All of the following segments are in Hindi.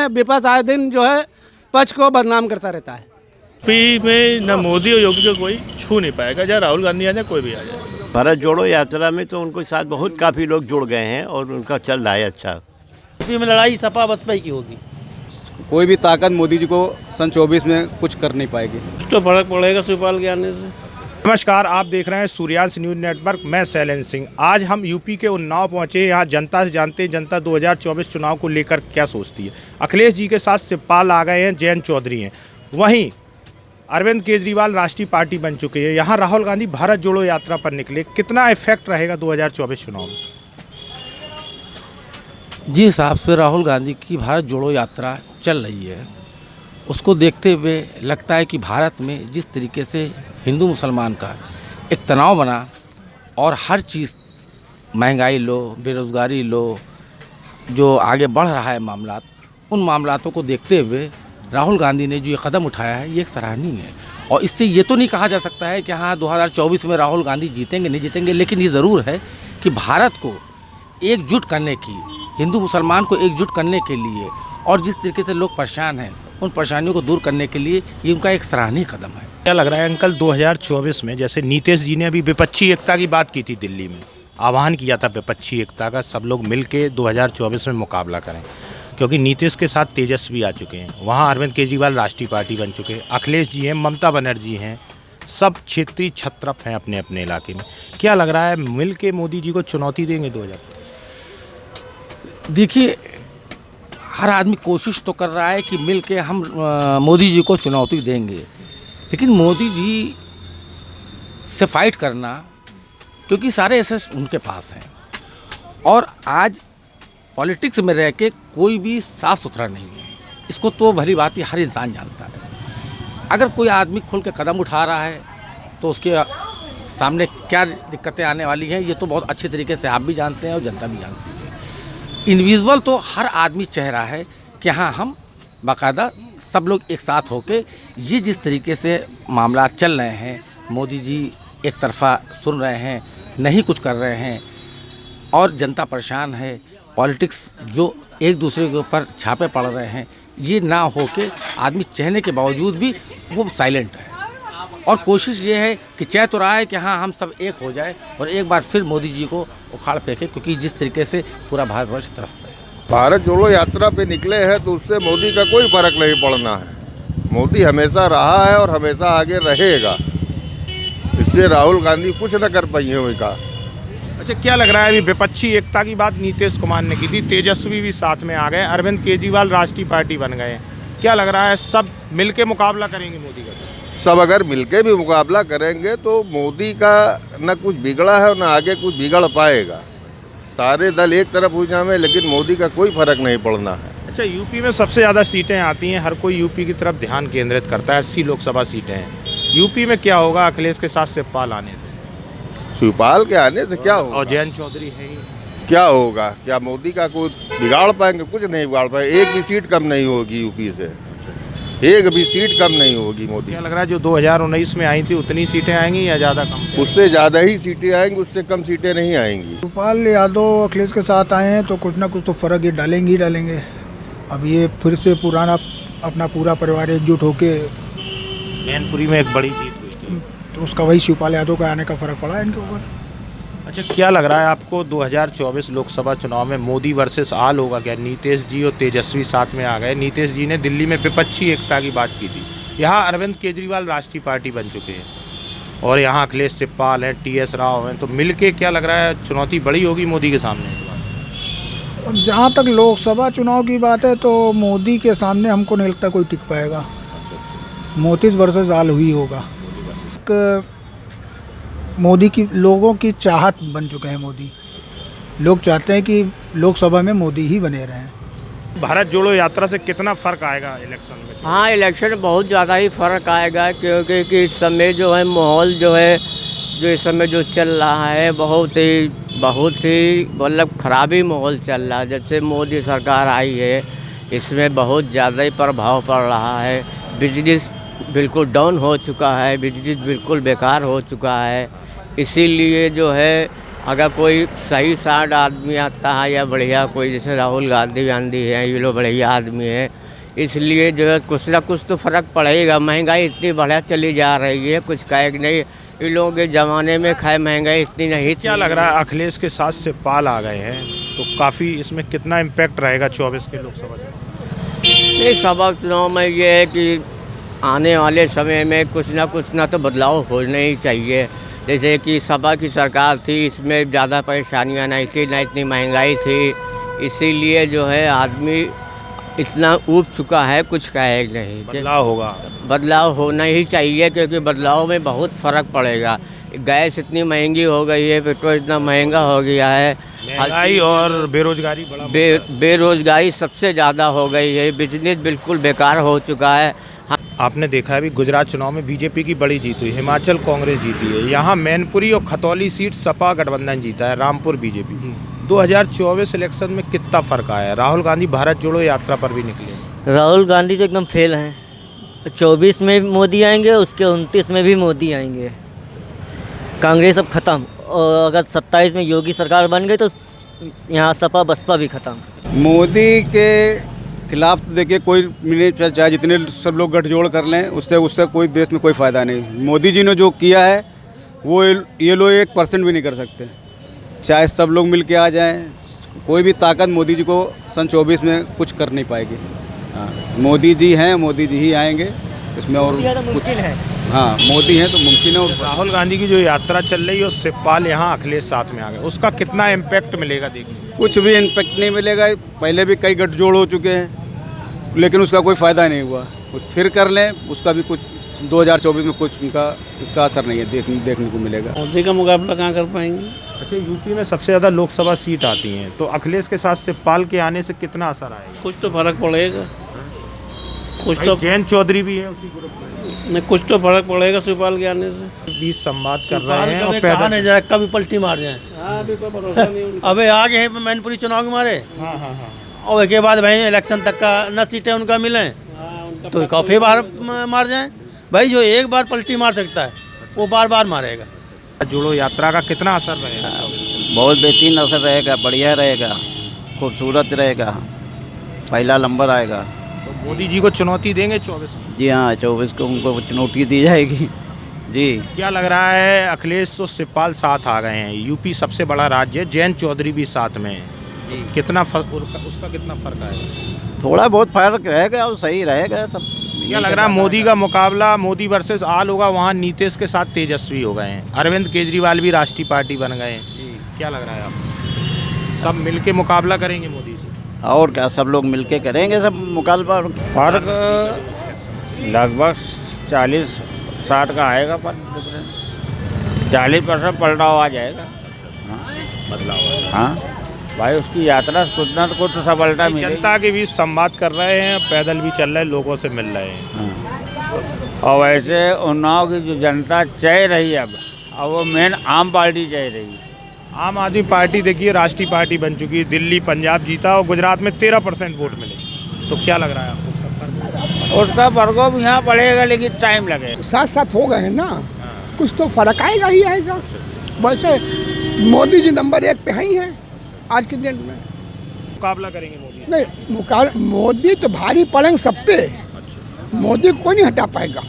विपक्ष आए दिन जो है पक्ष को बदनाम करता रहता है। यूपी में न मोदी और योगी को कोई छू नहीं पाएगा, चाहे राहुल गांधी आ जाए कोई भी आ जाए। भारत जोड़ो यात्रा में तो उनको साथ बहुत काफ़ी लोग जुड़ गए हैं और उनका चल रहा है अच्छा। यूपी में लड़ाई सपा बसपा की होगी। कोई भी ताकत मोदी जी को सन 24 में कुछ कर नहीं पाएगी। तो फर्क पड़ेगा शिवपाल के आने से। नमस्कार, आप देख रहे हैं सूर्यांश न्यूज़ नेटवर्क। मैं शैलेंद्र सिंह। आज हम यूपी के उन्नाव पहुंचे। यहाँ जनता से जानते हैं जनता 2024 चुनाव को लेकर क्या सोचती है। अखिलेश जी के साथ शिवपाल आ गए हैं, जयंत चौधरी हैं। वहीं अरविंद केजरीवाल राष्ट्रीय पार्टी बन चुके हैं। यहाँ राहुल गांधी भारत जोड़ो यात्रा पर निकले। कितना इफेक्ट रहेगा 2024 चुनाव में? जिस हिसाब से राहुल गांधी की भारत जोड़ो यात्रा चल रही है, उसको देखते हुए लगता है कि भारत में जिस तरीके से हिंदू मुसलमान का एक तनाव बना और हर चीज़ महंगाई लो, बेरोज़गारी लो, जो आगे बढ़ रहा है मामला, उन मामलों को देखते हुए राहुल गांधी ने जो ये कदम उठाया है ये एक सराहनीय है। और इससे ये तो नहीं कहा जा सकता है कि हाँ 2024 में राहुल गांधी जीतेंगे नहीं जीतेंगे, लेकिन ये ज़रूर है कि भारत को एकजुट करने की, हिंदू मुसलमान को एकजुट करने के लिए और जिस तरीके से लोग परेशान हैं उन परेशानियों को दूर करने के लिए ये उनका एक सराहनीय कदम है। क्या लग रहा है अंकल 2024 में, जैसे नीतीश जी ने अभी विपक्षी एकता की बात की थी, दिल्ली में आह्वान किया था विपक्षी एकता का, सब लोग मिल के 2024 में मुकाबला करें, क्योंकि नीतीश के साथ तेजस्वी आ चुके हैं। वहाँ अरविंद केजरीवाल राष्ट्रीय पार्टी बन चुके हैं, अखिलेश जी हैं, ममता बनर्जी हैं, सब क्षेत्रीय छत्रप हैं अपने अपने इलाके में। क्या लग रहा है मिल के मोदी जी को चुनौती देंगे 2024? देखिए, हर आदमी कोशिश तो कर रहा है कि मिल के हम मोदी जी को चुनौती देंगे, लेकिन मोदी जी से फाइट करना, क्योंकि सारे ऐसे उनके पास हैं और आज पॉलिटिक्स में रह के कोई भी साफ सुथरा नहीं है। इसको तो भली बात ही हर इंसान जानता है। अगर कोई आदमी खुल के कदम उठा रहा है तो उसके सामने क्या दिक्कतें आने वाली हैं ये तो बहुत अच्छे तरीके से आप भी जानते हैं और जनता भी जानती है। इंडिविजुअल तो हर आदमी चाह रहा है कि हाँ हम बाकायदा सब लोग एक साथ होके, ये जिस तरीके से मामला चल रहे हैं, मोदी जी एक तरफा सुन रहे हैं, नहीं कुछ कर रहे हैं और जनता परेशान है, पॉलिटिक्स जो एक दूसरे के ऊपर छापे पड़ रहे हैं, ये ना हो के आदमी चाहने के बावजूद भी वो साइलेंट है और कोशिश ये है कि चाह तो रहा है कि हाँ हम सब एक हो जाए और एक बार फिर मोदी जी को उखाड़ फेंके, क्योंकि जिस तरीके से पूरा भारतवर्ष त्रस्त है। भारत जोड़ो यात्रा पे निकले हैं तो उससे मोदी का कोई फर्क नहीं पड़ना है। मोदी हमेशा रहा है और हमेशा आगे रहेगा। इससे राहुल गांधी कुछ न कर पाई है का। अच्छा, क्या लग रहा है अभी विपक्षी एकता की बात नीतीश कुमार ने की थी, तेजस्वी भी साथ में आ गए, अरविंद केजरीवाल राष्ट्रीय पार्टी बन गए। क्या लग रहा है सब मिलके मुकाबला करेंगे मोदी का? सब अगर मिलके भी मुकाबला करेंगे तो मोदी का न कुछ बिगड़ा है और न आगे कुछ बिगड़ पाएगा। सारे दल एक तरफ हो जाए लेकिन मोदी का कोई फर्क नहीं पड़ना है। अच्छा, यूपी में सबसे ज़्यादा सीटें आती हैं, हर कोई यूपी की तरफ ध्यान केंद्रित करता है, 80 लोकसभा सीटें हैं। यूपी में क्या होगा अखिलेश के साथ शिवपाल आने से? शिवपाल के आने से क्या होगा? और जयंत चौधरी है ही। क्या होगा? क्या मोदी का कुछ बिगाड़ पाएंगे? कुछ नहीं बिगाड़ पाएंगे। एक भी सीट कम नहीं होगी यूपी से, एक भी सीट कम नहीं होगी मोदी। क्या लग रहा है जो 2019 में आई थी उतनी सीटें आएंगी या ज़्यादा कम? उससे ज़्यादा ही सीटें आएंगी, उससे कम सीटें नहीं आएंगी। शिवपाल यादव अखिलेश के साथ आए हैं तो कुछ ना कुछ तो फ़र्क ये डालेंगे ही डालेंगे। अब ये फिर से पुराना अपना पूरा परिवार एकजुट होके मैनपुरी में एक बड़ी जीत हुई तो उसका वही शिवपाल यादव का आने का फ़र्क पड़ा है इनके ऊपर। अच्छा, क्या लग रहा है आपको 2024 लोकसभा चुनाव में मोदी वर्सेस आल होगा क्या? नीतीश जी और तेजस्वी साथ में आ गए। नीतीश जी ने दिल्ली में विपक्षी एकता की बात की थी, यहाँ अरविंद केजरीवाल राष्ट्रीय पार्टी बन चुके हैं और यहाँ अखिलेश शिवपाल हैं, TS राव हैं, तो मिलके क्या लग रहा है चुनौती बड़ी होगी मोदी के सामने? जहाँ तक लोकसभा चुनाव की बात है तो मोदी के सामने हमको नहीं लगता कोई टिक पाएगा। मोदी वर्सेस आल हुई होगा। मोदी की लोगों की चाहत बन चुके हैं। मोदी लोग चाहते हैं कि लोकसभा में मोदी ही बने रहें। भारत जोड़ो यात्रा से कितना फ़र्क आएगा इलेक्शन में? हाँ, इलेक्शन में बहुत ज़्यादा ही फ़र्क आएगा, क्योंकि कि इस समय जो है माहौल जो है जो इस समय जो चल रहा है बहुत ही मतलब ख़राबी माहौल चल रहा है। जब से मोदी सरकार आई है इसमें बहुत ज़्यादा ही प्रभाव पड़ रहा है। बिजनेस बिल्कुल डाउन हो चुका है, बिजनेस बिल्कुल बेकार हो चुका है। इसीलिए जो है अगर कोई सही साठ आदमी आता है या बढ़िया कोई जैसे राहुल गांधी है, ये लोग बढ़िया आदमी है, इसलिए जो है कुछ ना कुछ तो फ़र्क पड़ेगा। महंगाई इतनी बढ़िया चली जा रही है, कुछ कहे कि नहीं, इन लोगों के ज़माने में खाए महंगाई इतनी नहीं थी। क्या लग रहा है अखिलेश के साथ से पाल आ गए हैं तो काफ़ी इसमें कितना इम्पैक्ट रहेगा 24 के लोकसभा चुनाव? नहीं, सभा चुनाव में ये है कि आने वाले समय में कुछ ना तो बदलाव होना ही चाहिए। जैसे कि सपा की सरकार थी, इसमें ज़्यादा परेशानियां नहीं थी, ना इतनी महंगाई थी, इसीलिए जो है आदमी इतना ऊब चुका है, कुछ कहे नहीं। बदलाव होगा, बदलाव होना ही चाहिए, क्योंकि बदलाव में बहुत फ़र्क पड़ेगा। गैस इतनी महंगी हो गई है, पेट्रोल इतना महंगा हो गया है, महंगाई और बेरोजगारी बड़ा बेरोजगारी सबसे ज़्यादा हो गई है, बिजनेस बिल्कुल बेकार हो चुका है। आपने देखा है अभी गुजरात चुनाव में बीजेपी की बड़ी जीत हुई, हिमाचल कांग्रेस जीती है, यहाँ मैनपुरी और खतौली सीट सपा गठबंधन जीता है, रामपुर बीजेपी। 2024 इलेक्शन में कितना फर्क आया? राहुल गांधी भारत जोड़ो यात्रा पर भी निकले। राहुल गांधी तो एकदम फेल हैं। 24 में मोदी आएंगे, उसके 29 में भी मोदी आएंगे। कांग्रेस अब ख़त्म, और अगर 27 में योगी सरकार बन गई तो यहाँ सपा बसपा भी ख़त्म। मोदी के खिलाफ तो देखिए कोई मिले, चाहे जितने सब लोग गठजोड़ कर लें, उससे कोई देश में कोई फ़ायदा नहीं। मोदी जी ने जो किया है वो ये लोग 1% भी नहीं कर सकते। चाहे सब लोग मिल के आ जाएँ, कोई भी ताकत मोदी जी को सन 24 में कुछ कर नहीं पाएगी। हाँ, मोदी जी हैं, मोदी जी ही आएंगे, इसमें और कुछ है। हाँ, मोदी हैं तो मुमकिन है। और राहुल गांधी की जो यात्रा चल रही है उससे पाल यहाँ अखिलेश साथ में आ गए, उसका कितना इम्पैक्ट मिलेगा? देखिए कुछ भी इम्पैक्ट नहीं मिलेगा। पहले भी कई गठजोड़ हो चुके हैं, लेकिन उसका कोई फ़ायदा नहीं हुआ। कुछ फिर कर लें, उसका भी कुछ 2024 में कुछ इसका असर नहीं है, देखने को मिलेगा। मोदी का मुकाबला कहाँ कर पाएंगे? अच्छा, यूपी में सबसे ज़्यादा लोकसभा सीट आती हैं, तो अखिलेश के साथ से पाल के आने से कितना असर आएगा? कुछ तो फर्क पड़ेगा, कुछ तो जयंत चौधरी भी है उसी ग्रुप में। नहीं, कुछ तो फर्क पड़ेगा सुपाल के आने से। 20 संवाद कर रहे हैं और कहाँ नहीं जाए, कभी पलटी मार जाए। अबे आगे है मैनपुरी चुनाव के मारे। और एक के बाद भाई इलेक्शन तक का न सीटें उनका मिलें तो काफ़ी बार मार जाए। भाई जो एक बार पलटी मार सकता है वो बार बार मारेगा। जोड़ो यात्रा का कितना असर रहेगा? बहुत बेहतरीन असर रहेगा, बढ़िया रहेगा, खूबसूरत रहेगा, पहला नंबर आएगा। तो मोदी जी को चुनौती देंगे 24 में? जी हाँ, 24 को उनको चुनौती दी जाएगी। जी, क्या लग रहा है अखिलेश और शिवपाल साथ आ गए हैं, यूपी सबसे बड़ा राज्य है, जयंत चौधरी भी साथ में है, कितना फर्क, उसका कितना फर्क आएगा? थोड़ा बहुत फर्क रहेगा और सही रहेगा सब। क्या लग रहा है मोदी का मुकाबला मोदी वर्सेस आल होगा? वहाँ नीतीश के साथ तेजस्वी हो गए हैं, अरविंद केजरीवाल भी राष्ट्रीय पार्टी बन गए हैं। क्या लग रहा है आपको? सब मिलके मुकाबला करेंगे मोदी से? और क्या, सब लोग मिलके करेंगे सब मुकाबला। फर्क लगभग 40-60 का आएगा, पर 40% पलटाव आ जाएगा। बदलाव। हाँ भाई, उसकी यात्रा कुछ ना कुछ सफलता मिलेगी। जनता के बीच संवाद कर रहे हैं, पैदल भी चल रहे हैं, लोगों से मिल रहे हैं। हाँ। और वैसे उन्नाव की जो जनता चाह रही है अब वो मेन आम पार्टी चाह रही है। आम आदमी पार्टी देखिए राष्ट्रीय पार्टी बन चुकी है, दिल्ली पंजाब जीता और गुजरात में 13% वोट मिले, तो क्या लग रहा है आपको? उसका प्रकोप यहाँ पड़ेगा, लेकिन टाइम लगेगा। साथ साथ हो गए हैं ना, कुछ तो फर्क आएगा ही आएगा। वैसे मोदी जी नंबर 1 पे ही हैं आज के दिन में। मुकाबला करेंगे मोदी? नहीं, मोदी तो भारी पड़ेंगे सब पे। मोदी को नहीं हटा पाएगा।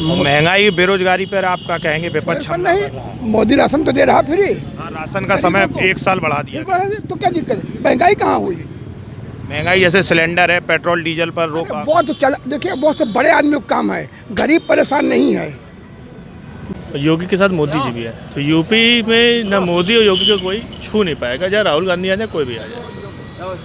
महंगाई बेरोजगारी पर आपका कहेंगे विपक्ष नहीं, मोदी राशन तो दे रहा फ्री। हाँ, राशन का समय 1 साल बढ़ा दिया। तो क्या दिक्कत है? महंगाई कहाँ हुई? महंगाई जैसे सिलेंडर है, पेट्रोल डीजल पर रोक। बहुत तो चला, देखिए बहुत बड़े आदमी का काम है, गरीब परेशान नहीं है। योगी के साथ मोदी जी भी है, तो यूपी में ना मोदी और योगी को कोई छू नहीं पाएगा, चाहे राहुल गांधी आ जाए, कोई भी आ जाए।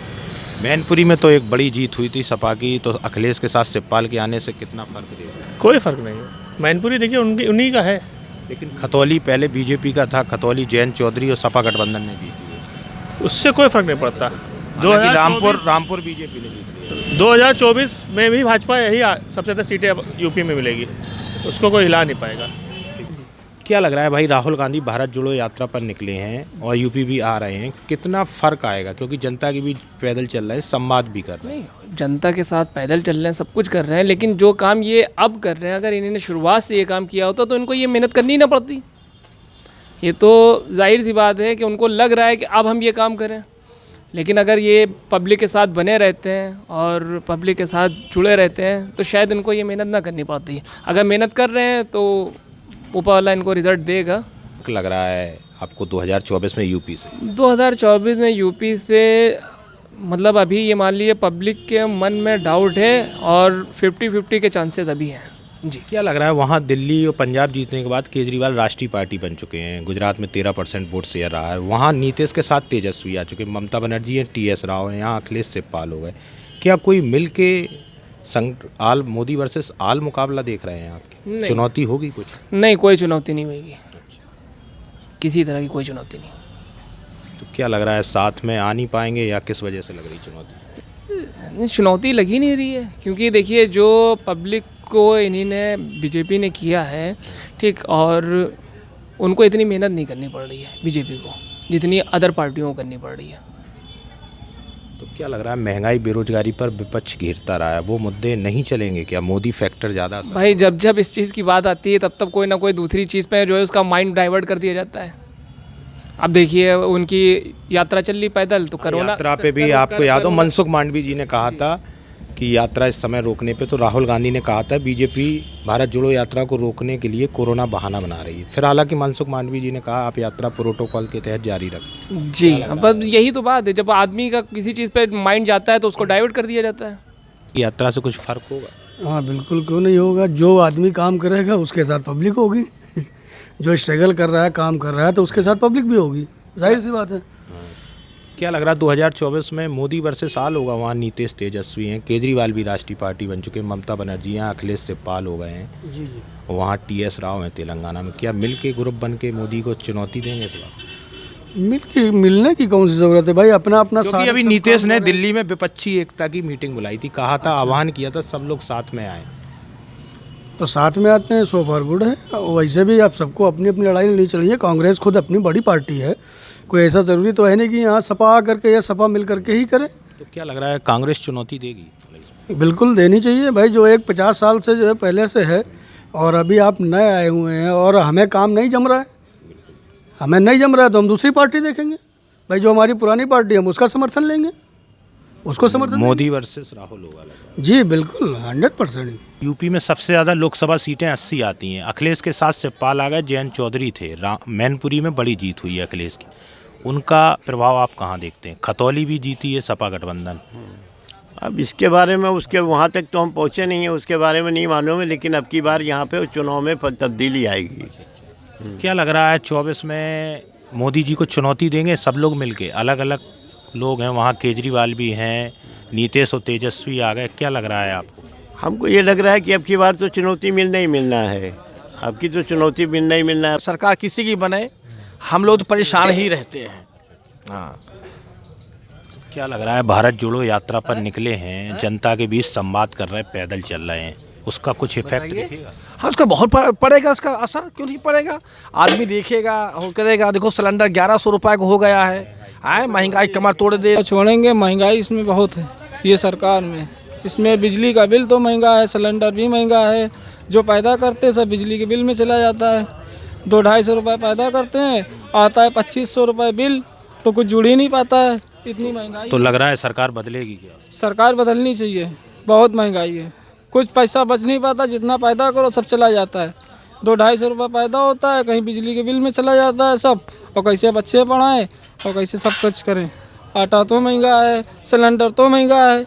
मैनपुरी में तो एक बड़ी जीत हुई थी सपा की, तो अखिलेश के साथ शिवपाल के आने से कितना फर्क रहेगा? कोई फर्क नहीं है, मैनपुरी देखिए उन्हीं का है। लेकिन खतौली पहले बीजेपी का था, खतौली जयंत चौधरी और सपा गठबंधन ने जीती, उससे कोई फर्क नहीं पड़ता। रामपुर बीजेपी ने जीती। 2024 में भी भाजपा यही सबसे ज़्यादा सीटें यूपी में मिलेगी, उसको कोई हिला नहीं पाएगा। क्या लग रहा है भाई, राहुल गांधी भारत जोड़ो यात्रा पर निकले हैं और यूपी भी आ रहे हैं, कितना फ़र्क आएगा? क्योंकि जनता के बीच पैदल चल रहे हैं, संवाद भी कर रहे हैं। जनता के साथ पैदल चल रहे हैं, सब कुछ कर रहे हैं, लेकिन जो काम ये अब कर रहे हैं, अगर इन्होंने शुरुआत से ये काम किया होता तो इनको ये मेहनत करनी ही ना पड़ती। ये तो जाहिर सी बात है कि उनको लग रहा है कि अब हम ये काम करें, लेकिन अगर ये पब्लिक के साथ बने रहते हैं और पब्लिक के साथ जुड़े रहते हैं तो शायद इनको ये मेहनत ना करनी पड़ती है। अगर मेहनत कर रहे हैं तो ऊपर वाला इनको रिजल्ट देगा। लग रहा है आपको 2024 में यूपी से? 2024 में यूपी से मतलब अभी ये मान लीजिए पब्लिक के मन में डाउट है और 50-50 के चांसेस अभी हैं जी। क्या लग रहा है वहाँ दिल्ली और पंजाब जीतने के बाद केजरीवाल राष्ट्रीय पार्टी बन चुके हैं, गुजरात में 13% वोट शेयर रहा है, वहाँ नीतीश के साथ तेजस्वी आ चुके हैं, ममता बनर्जी है, TS राव है, यहाँ अखिलेश शिवपाल हो गए। क्या कोई मिल के आल मोदी वर्सेस आल मुकाबला देख रहे हैं आपकी? चुनौती होगी कुछ? नहीं, कोई चुनौती नहीं होगी, किसी तरह की कोई चुनौती नहीं। तो क्या लग रहा है साथ में आ नहीं पाएंगे या किस वजह से लग रही चुनौती? चुनौती लग ही नहीं रही है, क्योंकि देखिए जो पब्लिक को इन्हीं ने बीजेपी ने किया है, ठीक, और उनको इतनी मेहनत नहीं करनी पड़ रही है बीजेपी को जितनी अदर पार्टियों को करनी पड़ रही है। तो क्या लग रहा है महंगाई बेरोजगारी पर विपक्ष घेरता रहा है, वो मुद्दे नहीं चलेंगे क्या? मोदी फैक्टर ज़्यादा? भाई जब इस चीज़ की बात आती है तब कोई ना कोई दूसरी चीज़ पे जो है उसका माइंड डाइवर्ट कर दिया जाता है। अब देखिए उनकी यात्रा चल रही पैदल, तो कोरोना यात्रा पे भी आपको याद हो मनसुख मांडवी जी ने कहा था कि यात्रा इस समय रोकने पे, तो राहुल गांधी ने कहा था बीजेपी भारत जोड़ो यात्रा को रोकने के लिए कोरोना बहाना बना रही है। फिर हालांकि मनसुख मांडवी जी ने कहा आप यात्रा प्रोटोकॉल के तहत जारी रखें। जी, बस यही तो बात है, जब आदमी का किसी चीज़ पे माइंड जाता है तो उसको डाइवर्ट कर दिया जाता है। यात्रा से कुछ फ़र्क होगा? हाँ बिल्कुल, क्यों नहीं होगा। जो आदमी काम करेगा उसके साथ पब्लिक होगी, जो स्ट्रगल कर रहा है, काम कर रहा है, तो उसके साथ पब्लिक भी होगी, जाहिर सी बात है। क्या लग रहा है 2024 में मोदी वर्सेस आल होगा? वहाँ नीतीश तेजस्वी हैं, केजरीवाल भी राष्ट्रीय पार्टी बन चुके हैं, ममता बनर्जी हैं, अखिलेश शिवपाल हो गए हैं जी जी, वहाँ TS राव हैं तेलंगाना में। क्या मिल के ग्रुप बन के मोदी को चुनौती देंगे इस बार? मिलने की कौन सी ज़रूरत है भाई, अपना अपना। क्योंकि अभी नीतीश ने दिल्ली में विपक्षी एकता की मीटिंग बुलाई थी, कहा था, आह्वान किया था सब लोग साथ में आए, तो साथ में आते हैं, सो फार गुड है। वैसे भी आप सबको अपनी अपनी लड़ाई लड़नी चाहिए। कांग्रेस खुद अपनी बड़ी पार्टी है, कोई ऐसा ज़रूरी तो है नहीं कि यहाँ सपा आ करके या सपा मिल करके ही करे। तो क्या लग रहा है कांग्रेस चुनौती देगी? बिल्कुल देनी चाहिए भाई, जो एक 50 साल से जो है पहले से है, और अभी आप नए आए हुए हैं और हमें काम नहीं जम रहा है, हमें नहीं जम रहा है तो हम दूसरी पार्टी देखेंगे भाई। जो हमारी पुरानी पार्टी है हम उसका समर्थन लेंगे, उसको समर्थन। मोदी वर्सेस राहुल होगा? जी बिल्कुल, 100%। यूपी में सबसे ज़्यादा लोकसभा सीटें 80 आती हैं। अखिलेश के साथ शिवपाल आ गए, जयंत चौधरी थे, मैनपुरी में बड़ी जीत हुई है अखिलेश की। उनका प्रभाव आप कहाँ देखते हैं? खतौली भी जीती है सपा गठबंधन। अब इसके बारे में उसके वहाँ तक तो हम पहुँचे नहीं हैं, उसके बारे में नहीं मालूम है, लेकिन अब की बार यहाँ पे चुनाव में तब्दीली आएगी। क्या लग रहा है 24 में मोदी जी को चुनौती देंगे सब लोग मिलके? अलग अलग लोग हैं वहाँ, केजरीवाल भी हैं, नीतीश और तेजस्वी आ गए, क्या लग रहा है आपको? हमको ये लग रहा है कि अब की बार तो चुनौती मिलना ही मिलना है, अब की तो चुनौती मिलना ही मिलना है। सरकार किसी की बने, हम लोग तो परेशान ही रहते हैं। हाँ, क्या लग रहा है भारत जोड़ो यात्रा पर निकले हैं, जनता के बीच संवाद कर रहे हैं, पैदल चल रहे हैं, उसका कुछ इफेक्ट दिखेगा? हाँ, उसका बहुत पड़ेगा, उसका असर क्यों नहीं पड़ेगा। आदमी देखेगा और करेगा। देखो सिलेंडर 1100 रुपये को हो गया है, आए महंगाई कमर तोड़ दे। छोड़ेंगे, महंगाई इसमें बहुत है, ये सरकार में। इसमें बिजली का बिल तो महंगा है, सिलेंडर भी महंगा है, जो पैदा करते सब बिजली के बिल में चला जाता है। 200-250 रुपये पैदा करते हैं, आता है 2500 रुपये बिल, तो कुछ जुड़ ही नहीं पाता है, इतनी महंगाई। तो लग रहा है सरकार बदलेगी क्या? सरकार बदलनी चाहिए, बहुत महंगाई है, कुछ पैसा बच नहीं पाता, जितना पैदा करो सब चला जाता है। 200-250 रुपये पैदा होता है, कहीं बिजली के बिल में चला जाता है सब, और कैसे बच्चे पढ़ाएं और कैसे सब कुछ करें। आटा तो महंगा है, सिलेंडर तो महंगा है,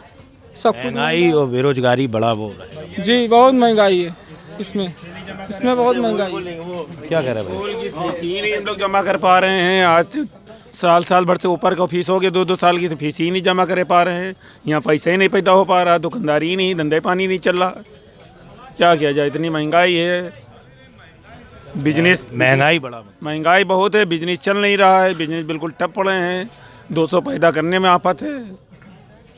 सब कुछ महंगाई और बेरोजगारी बड़ा वो है जी, बहुत महंगाई है इसमें बहुत महंगाई है। क्या कह रहे हैं भाई? फीस ही नहीं हम लोग जमा कर पा रहे हैं, आज साल भर से ऊपर का फीस हो गया, 2-2 साल की, तो फीस ही नहीं जमा कर पा रहे हैं। यहाँ पैसा ही नहीं पैदा हो पा रहा, दुकानदारी ही नहीं, धंधे पानी नहीं चल रहा, क्या किया जाए, इतनी महंगाई है। बिजनेस महंगाई बहुत है, बिजनेस चल नहीं रहा है, बिजनेस बिल्कुल ठप पड़े हैं, 200 पैदा करने में आफत है।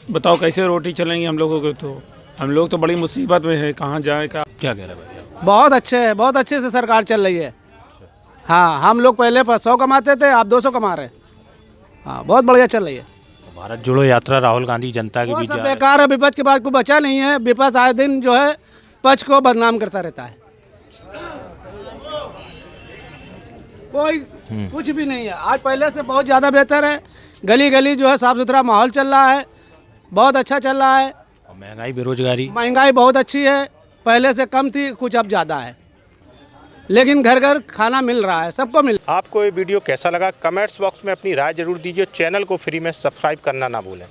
बताओ कैसे रोटी चलेंगी हम लोगों को, तो हम लोग तो बड़ी मुसीबत में है, कहाँ जाए का। क्या कह रहे हैं भाई? बहुत अच्छे है, बहुत अच्छे से सरकार चल रही है। हाँ, हम लोग पहले 100 कमाते थे, आप 200 कमा रहे हैं। हाँ, बहुत बढ़िया चल रही है। भारत जोड़ो यात्रा राहुल गांधी जनता के बीच बेकार है, विपक्ष के बाद को बचा नहीं है। विपक्ष आए दिन जो है पक्ष को बदनाम करता रहता है। कोई कुछ भी नहीं है। आज पहले से बहुत ज़्यादा बेहतर है। गली गली जो है साफ़ सुथरा माहौल चल रहा है, बहुत अच्छा चल रहा है। और महंगाई बेरोजगारी महंगाई बहुत अच्छी है, पहले से कम थी, कुछ अब ज़्यादा है, लेकिन घर घर खाना मिल रहा है, सबको मिल। आपको ये वीडियो कैसा लगा कमेंट्स बॉक्स में अपनी राय जरूर दीजिए। चैनल को फ्री में सब्सक्राइब करना ना भूलें।